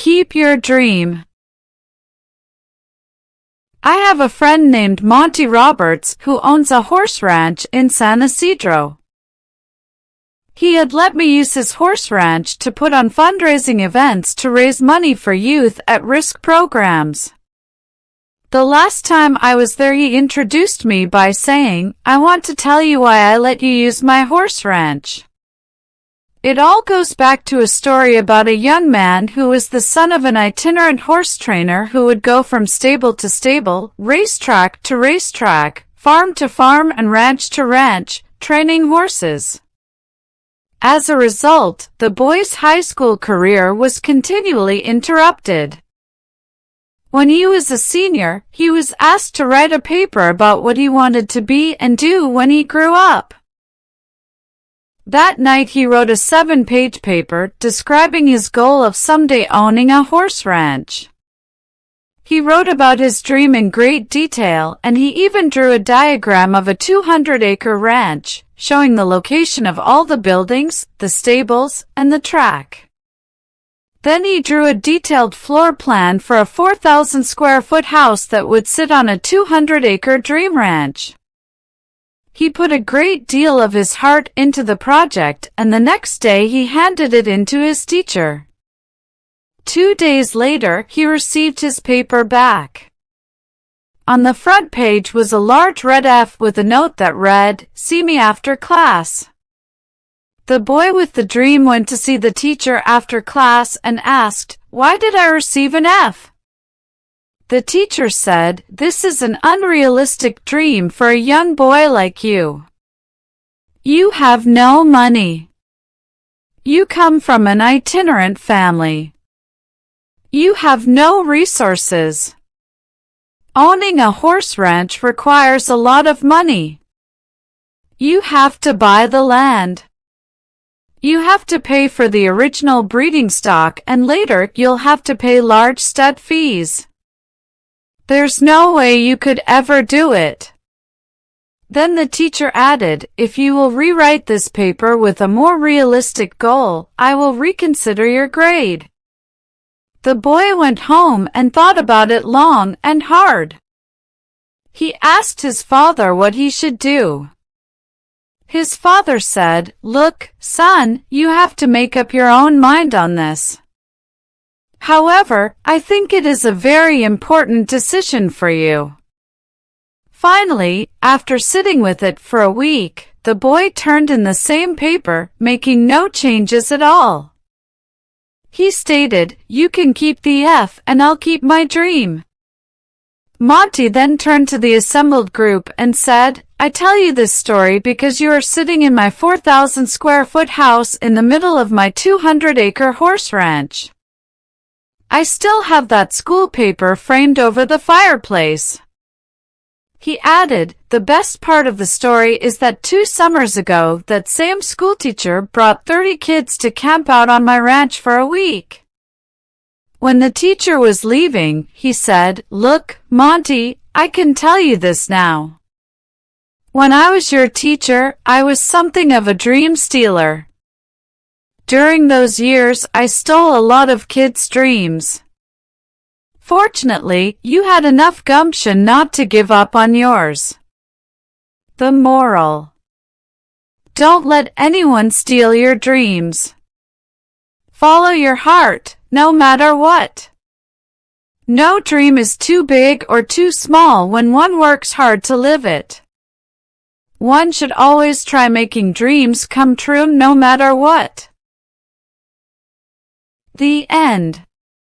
Keep your dream. I have a friend named Monty Roberts who owns a horse ranch in San Isidro. He had let me use his horse ranch to put on fundraising events to raise money for youth at-risk programs. The last time I was there, he introduced me by saying, "I want to tell you why I let you use my horse ranch." It all goes back to a story about a young man who was the son of an itinerant horse trainer who would go from stable to stable, racetrack to racetrack, farm to farm, and ranch to ranch, training horses. As a result, the boy's high school career was continually interrupted. When he was a senior, he was asked to write a paper about what he wanted to be and do when he grew up. That night he wrote a 7-page paper describing his goal of someday owning a horse ranch. He wrote about his dream in great detail, and he even drew a diagram of a 200-acre ranch, showing the location of all the buildings, the stables, and the track. Then he drew a detailed floor plan for a 4,000-square-foot house that would sit on a 200-acre dream ranch. He put a great deal of his heart into the project, and the next day he handed it in to his teacher. 2 days later, he received his paper back. On the front page was a large red F with a note that read, "See me after class." The boy with the dream went to see the teacher after class and asked, "Why did I receive an F?" The teacher said, "This is an unrealistic dream for a young boy like you. You have no money. You come from an itinerant family. You have no resources. Owning a horse ranch requires a lot of money. You have to buy the land. You have to pay for the original breeding stock, and later you'll have to pay large stud fees. There's no way you could ever do it." Then the teacher added, "If you will rewrite this paper with a more realistic goal, I will reconsider your grade." The boy went home and thought about it long and hard. He asked his father what he should do. His father said, "Look, son, you have to make up your own mind on this. However, I think it is a very important decision for you." Finally, after sitting with it for a week, the boy turned in the same paper, making no changes at all. He stated, "You can keep the F and I'll keep my dream." Monty then turned to the assembled group and said, "I tell you this story because you are sitting in my 4,000-square-foot house in the middle of my 200-acre horse ranch. I still have that school paper framed over the fireplace." He added, "The best part of the story is that 2 summers ago, that same schoolteacher brought 30 kids to camp out on my ranch for a week. When the teacher was leaving, he said, 'Look, Monty, I can tell you this now. When I was your teacher, I was something of a dream stealer. During those years, I stole a lot of kids' dreams. Fortunately, you had enough gumption not to give up on yours.' The moral: don't let anyone steal your dreams. Follow your heart, no matter what. No dream is too big or too small when one works hard to live it. One should always try making dreams come true no matter what." The end.